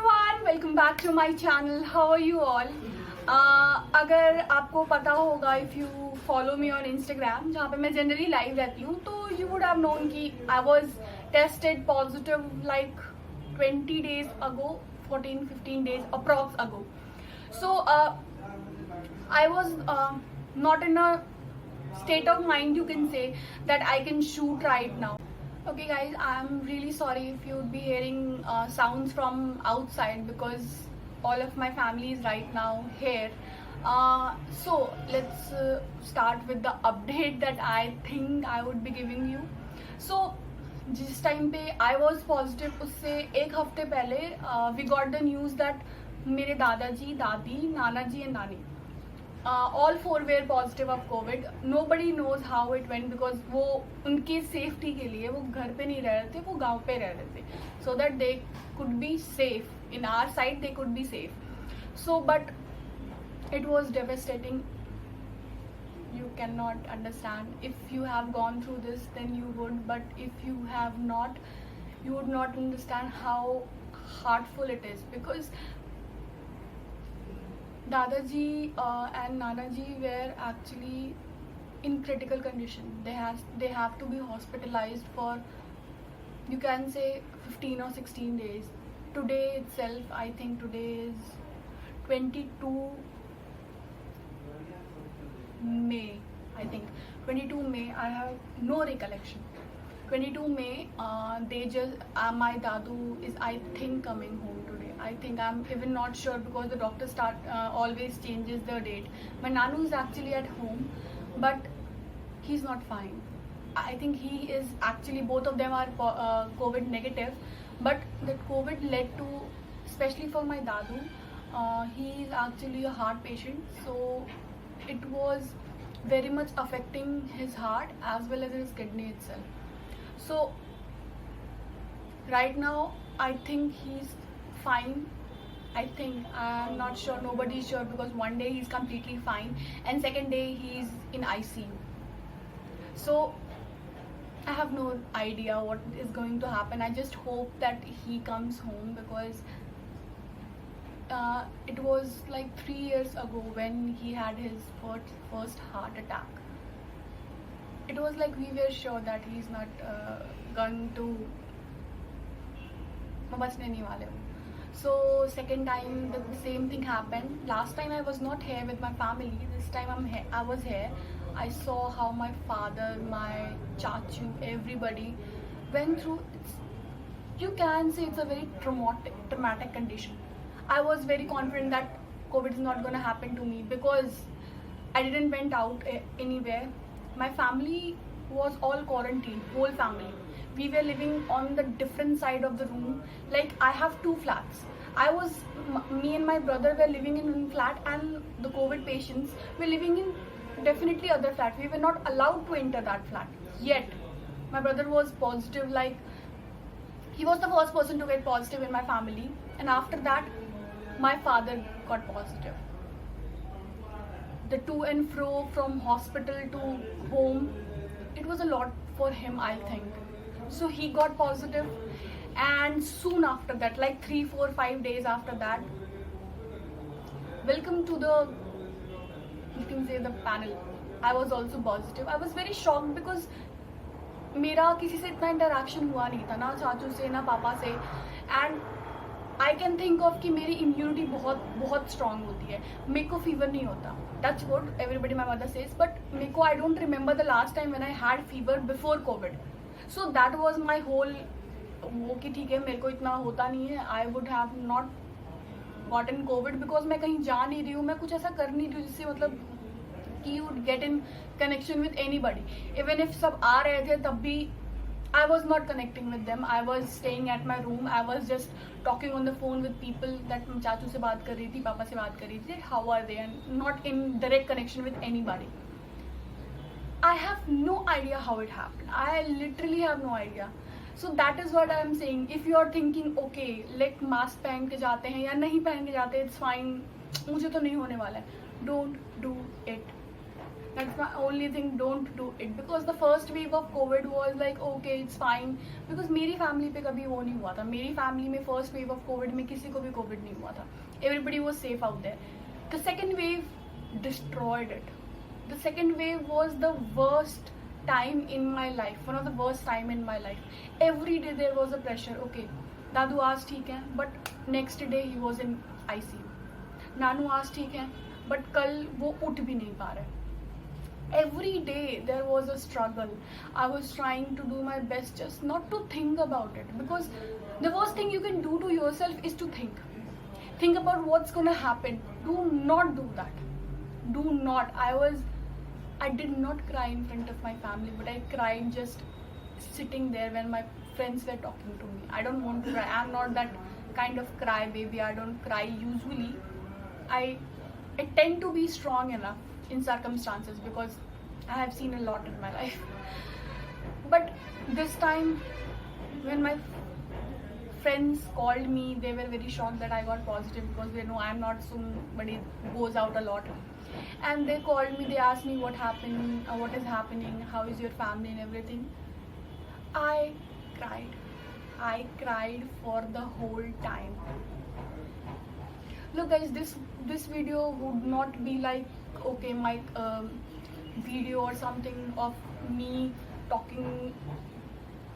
everyone, welcome back to my channel. How are you all? अगर आपको पता होगा, if you follow me on Instagram, जहाँ पे मैं generally live रहती हूँ, तो you would have known कि I was tested positive like 20 days ago, 14-15 days approx ago. So I was not in a state of mind, you can say, that I can shoot right now. Okay guys, I'm really sorry if you would be hearing sounds from outside because all of my family is right now here. So let's start with the update that I think I would be giving you. So जिस time पे I was positive, उससे एक हफ्ते पहले we got the news that मेरे दादाजी, दादी, नाना जी and नानी all four were positive of COVID. Nobody knows how it went because वो उनके safety के लिए वो घर पे नहीं रह रहे थे, वो गांव पे रह रहे थे, so that they could be safe. In our side they could be safe. So but it was devastating. You cannot understand. If you have gone through this, then you would, but if you have not, you would not understand how heartful it is, because Dadaji and Nanaji were actually in critical condition. They have to be hospitalized for, you can say, 15 or 16 days. Today itself, I think today is 22 May. I think 22 May. I have no recollection. 22 May. They just my dadu is, I think, coming home today. I think, I'm even not sure because the doctor always changes the date. My nanu is actually at home, but he's not fine. I think he is actually, both of them are COVID negative, but that COVID led to, especially for my dadu, he is actually a heart patient, so it was very much affecting his heart as well as his kidney itself. So right now I think he's fine. I think, I'm not sure, nobody is sure, because one day he's completely fine and second day he's in ICU. So I have no idea what is going to happen. I just hope that he comes home, because it was like 3 years ago when he had his first heart attack. It was like we were sure that he's not going to बचने नहीं वाले हो. So second time the same thing happened. Last time I was not here with my family. This time I was here. I saw how my father, my chachu, everybody went through. You can say it's a very traumatic condition. I was very confident that COVID is not going to happen to me because I didn't went out anywhere. My family was all quarantined, whole family. We were living on the different side of the room. Like, I have 2 flats. Me and my brother were living in one flat, and the COVID patients were living in definitely other flat. We were not allowed to enter that flat. Yet, my brother was positive. Like, he was the first person to get positive in my family, and after that, my father got positive. The to and fro from hospital to home, it was a lot for him, I think. So he got positive, and soon after that, like 3, 4, 5 days after that, welcome to the, you can say, the panel. I was also positive. I was very shocked because मेरा किसी से इतना interaction हुआ नहीं था, ना चाचू से ना पापा से, and I can think of कि मेरी immunity बहुत strong होती है. मेरे को fever नहीं होता. That's what everybody, my mother says, but मेरे को, I don't remember the last time when I had fever before COVID. So that was my whole वो कि ठीक है मेरे को इतना होता नहीं है. I would have not gotten COVID because मैं कहीं जा नहीं रही हूँ, मैं कुछ ऐसा कर नहीं रही हूँ जिससे मतलब कि you would get in connection with anybody. Even if सब आ रहे थे तब भी I was not connecting with them. I was staying at my room. I was just talking on the phone with people that चाचू से बात कर रही थी, पापा से बात कर रही थी. How are they? And not in direct connection with anybody. I have no idea how it happened. I literally have no idea. So that is what I am saying. If you are thinking, okay, like mask पहन के जाते हैं या नहीं पहन के जाते, it's fine. मुझे तो नहीं होने वाला है. Don't do it. That's my only thing. Don't do it, because the first wave of COVID was like okay, it's fine. Because मेरी family पे कभी वो नहीं हुआ था. मेरी family में first wave of COVID में किसी को भी COVID नहीं हुआ था. Everybody was safe out there. The second wave destroyed it. The second wave was the worst time in my life. One of the worst time in my life. Every day there was a pressure. Okay, दादू आज ठीक है, but next day he was in ICU. नानू आज ठीक है, but कल वो उठ भी नहीं पा रहे. Every day there was a struggle. I was trying to do my best just not to think about it, because the worst thing you can do to yourself is to think about what's gonna happen. Do not do that. Do not. I did not cry in front of my family, but I cried just sitting there when my friends were talking to me. I don't want to cry. I'm not that kind of cry baby. I don't cry usually. I tend to be strong enough in circumstances because I have seen a lot in my life. But this time when my friends called me, they were very shocked that I got positive, because they know I'm not somebody who goes out a lot. And they called me, they asked me what happened, what is happening, how is your family and everything. I cried for the whole time. Look guys, this video would not be like okay my video or something of me talking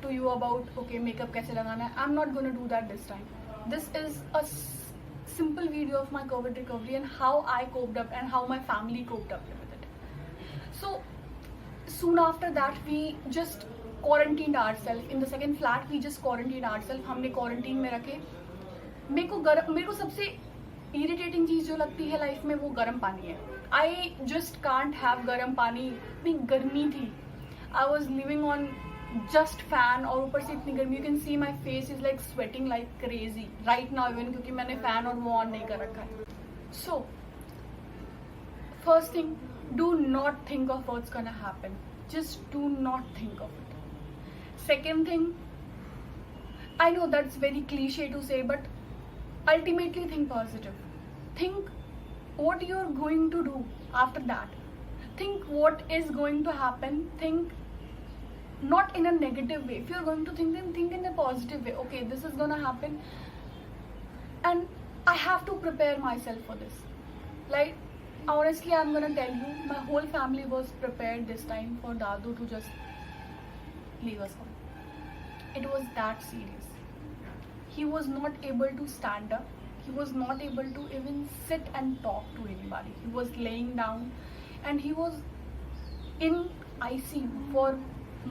to you about okay makeup kaise lagana hai. I'm not gonna do that this time. This is a simple video of my COVID recovery and how I coped up and how my family coped up with it. So soon after that we just quarantined ourselves in the second flat. We just quarantined ourselves. हमने quarantine में रखे. मेरे को सबसे irritating चीज जो लगती है लाइफ में वो गर्म पानी है. आई जस्ट कांट हैव गर्म पानी. इतनी गर्मी थी. I was living on just fan, और ऊपर से इतनी गर्मी. You can see my face is like sweating like crazy right now even, क्योंकि मैंने फैन और वो ऑन नहीं कर रखा है. So first thing, do not think of what's gonna happen. Just do not think of it. Second thing, I know that's very cliche to say, but ultimately think positive. Think what you're going to do after that. Think what is going to happen. Think not in a negative way. If you're going to think, then think in a positive way. Okay, this is gonna happen and I have to prepare myself for this. Like honestly, I'm gonna tell you, my whole family was prepared this time for Dadu to just leave us all. It was that serious. He was not able to stand up. He was not able to even sit and talk to anybody. He was laying down and he was in ICU for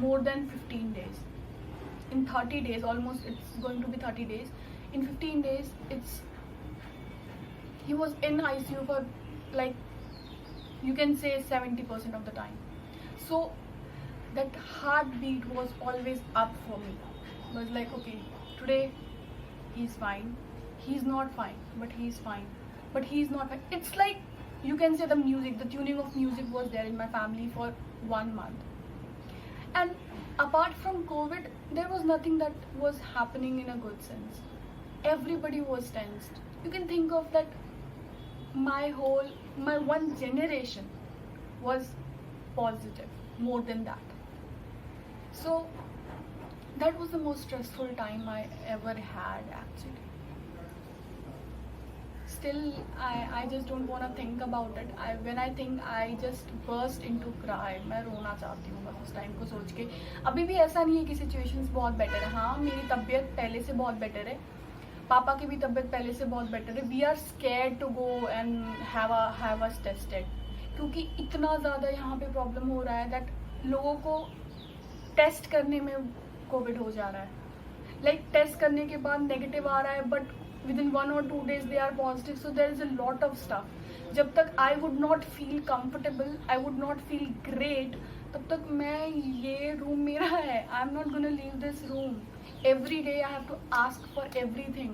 more than 15 days. In 30 days, almost it's going to be 30 days. In 15 days, he was in ICU for like, you can say 70% of the time. So that heartbeat was always up for me. It was like, okay, today he's fine, he's not fine, but he's fine, but he's not fine. It's like, you can say the tuning of music was there in my family for 1 month. And apart from COVID, there was nothing that was happening in a good sense. Everybody was tensed. You can think of that my one generation was positive, more than that. So that was the most stressful time I ever had actually. Still, I just don't want to think about it. When I think, I just burst into cry. मैं रोना चाहती हूँ बस उस time को सोच के. अभी भी ऐसा नहीं है कि सिचुएशंस बहुत बेटर है. हाँ, मेरी तबीयत पहले से बहुत बेटर है. पापा की भी तबीयत पहले से बहुत बेटर है. We are scared to go and have us tested, क्योंकि इतना ज़्यादा यहाँ पे प्रॉब्लम हो रहा है दैट लोगों को टेस्ट करने में कोविड हो जा रहा है. लाइक टेस्ट करने के बाद नेगेटिव आ रहा है, but within 1 or 2 days they are positive. So there is a lot of stuff. जब तक I would not feel comfortable, I would not feel great, तब तक मैं ये रूम मेरा है. I'm not gonna leave this room. Every day I have to ask for everything.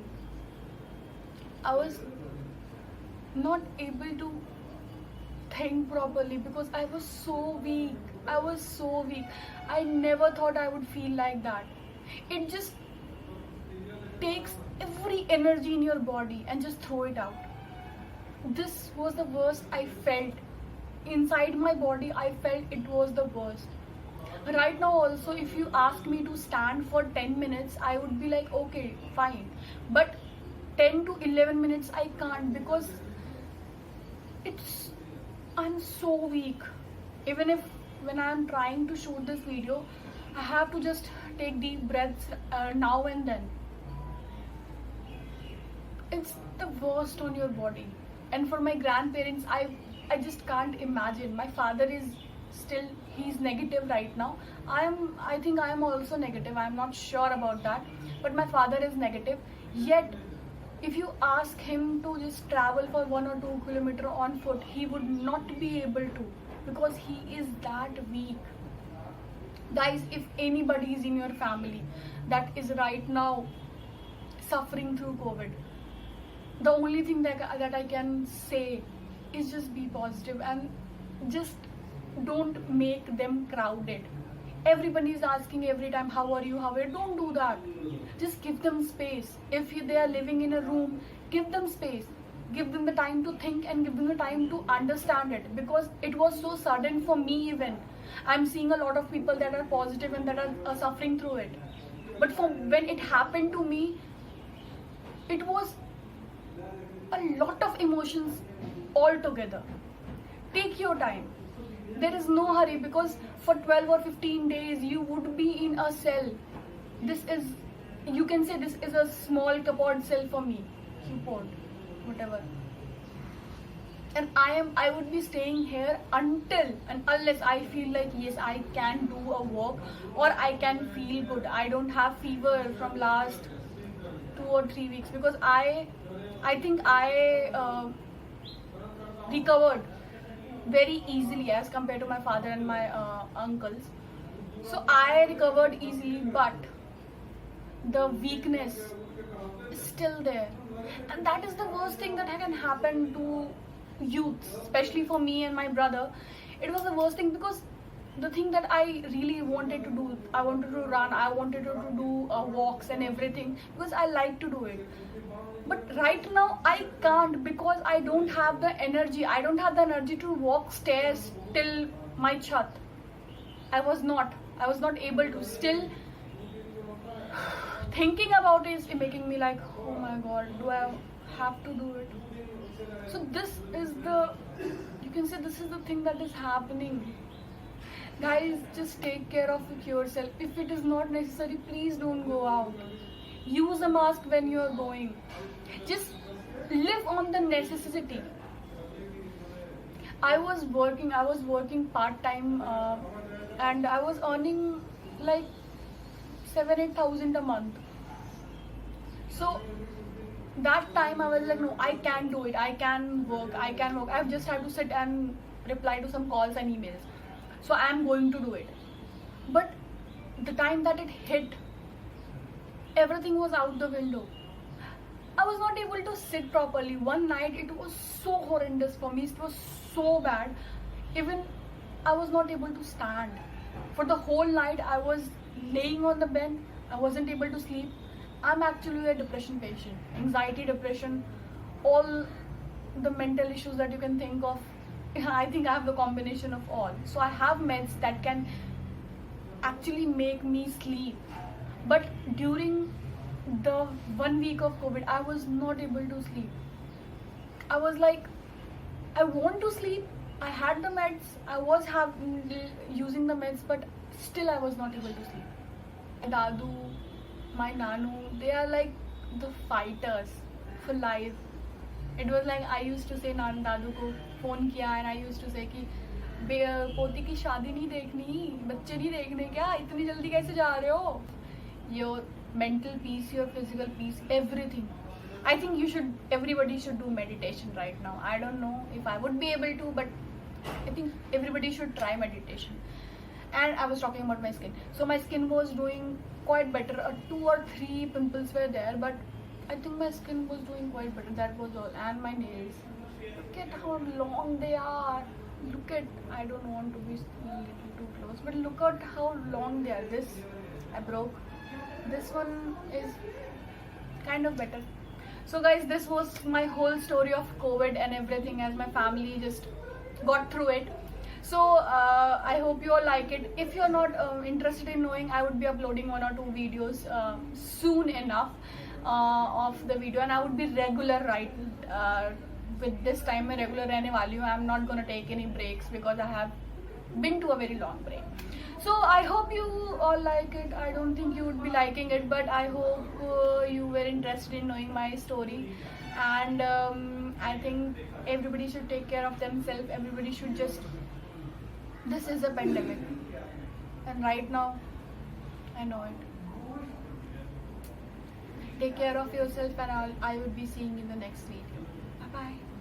I was not able to think properly because I was so weak. I never thought I would feel like that. It just takes every energy in your body and just throw it out. This was the worst I felt inside my body I felt it was the worst. Right now also, if you ask me to stand for 10 minutes, I would be like, okay, fine. But 10 to 11 minutes I can't, because I'm so weak. Even if when I'm trying to shoot this video, I have to just take deep breaths now and then. It's the worst on your body. And for my grandparents, I just can't imagine. My father is still, he's negative right now. I think I am also negative. I'm not sure about that, but my father is negative. Yet if you ask him to just travel for 1 or 2 kilometers on foot, he would not be able to, because he is that weak. Guys, if anybody is in your family that is right now suffering through COVID, the only thing that I can say is just be positive and just don't make them crowded. Everybody is asking every time, how are you, how are you? Don't do that. Just give them space. If they are living in a room, give them space. Give them the time to think and give them the time to understand it, because it was so sudden for me. Even I'm seeing a lot of people that are positive and that are suffering through it, but when it happened to me, it was a lot of emotions all together. Take your time. There is no hurry, because for 12 or 15 days you would be in a cell. This is, you can say, this is a small cupboard cell for me, support, whatever. And I would be staying here until and unless I feel like, yes, I can do a walk or I can feel good. I don't have fever from last 2 or 3 weeks, because I think I recovered very easily as compared to my father and my uncles. So I recovered easily, but the weakness is still there, and that is the worst thing that can happen to youth, especially for me and my brother. It was the worst thing, because the thing that I really wanted to do, I wanted to run, I wanted to do walks and everything, because I like to do it. But right now I can't, because I don't have the energy. I don't have the energy to walk stairs till my chat. I was not able to. Still thinking about it is making me like, oh my god, do I have to do it? So this is the, you can say, this is the thing that is happening. Guys, just take care of yourself. If it is not necessary, please don't go out. Use a mask when you are going. Just live on the necessity. I was working part-time and I was earning like 7,000-8,000 a month. So that time I was like, no, I can do it. I can work. I've just had to sit and reply to some calls and emails. So I'm going to do it. But the time that it hit, everything was out the window. I was not able to sit properly. One night it was so horrendous for me. It was so bad. Even I was not able to stand. For the whole night I was laying on the bed. I wasn't able to sleep. I'm actually a depression patient. Anxiety, depression, all the mental issues that you can think of. I think I have the combination of all. So I have meds that can actually make me sleep. But during the 1 week of COVID, I was not able to sleep. I was like, I want to sleep. I had the meds. I was using the meds, but still I was not able to sleep. My Dadu, my Nanu, they are like the fighters for life. It was like I used to say Nan Dadu ko phone kiya, and I used to say कि पोती की शादी नहीं देखनी, बच्चे नहीं देखने क्या, इतनी जल्दी कैसे जा रहे हो? Your mental peace, your physical peace, everything. I think everybody should do meditation right now. I don't know if I would be able to, but I think everybody should try meditation. And I was talking about my skin. So my skin was doing quite better. 2 or 3 pimples were there, but I think my skin was doing quite better. That was all. And my nails. Look at how long they are. Look at, I don't want to be a little too close, but look at how long they are. This I broke. This one is kind of better. So guys, this was my whole story of COVID and everything, as my family just got through it. So I hope you all like it. If you're not interested in knowing, I would be uploading 1 or 2 videos soon enough of the video, and I would be regular, right? With this time मैं regular रहने वाली हूँ. I'm not gonna take any breaks because I have been to a very long break. So I hope you all like it. I don't think you would be liking it, but I hope you were interested in knowing my story. And I think everybody should take care of themselves. Everybody should just, this is a pandemic, and right now I know it. Take care of yourself, and I will be seeing you in the next video. Bye bye.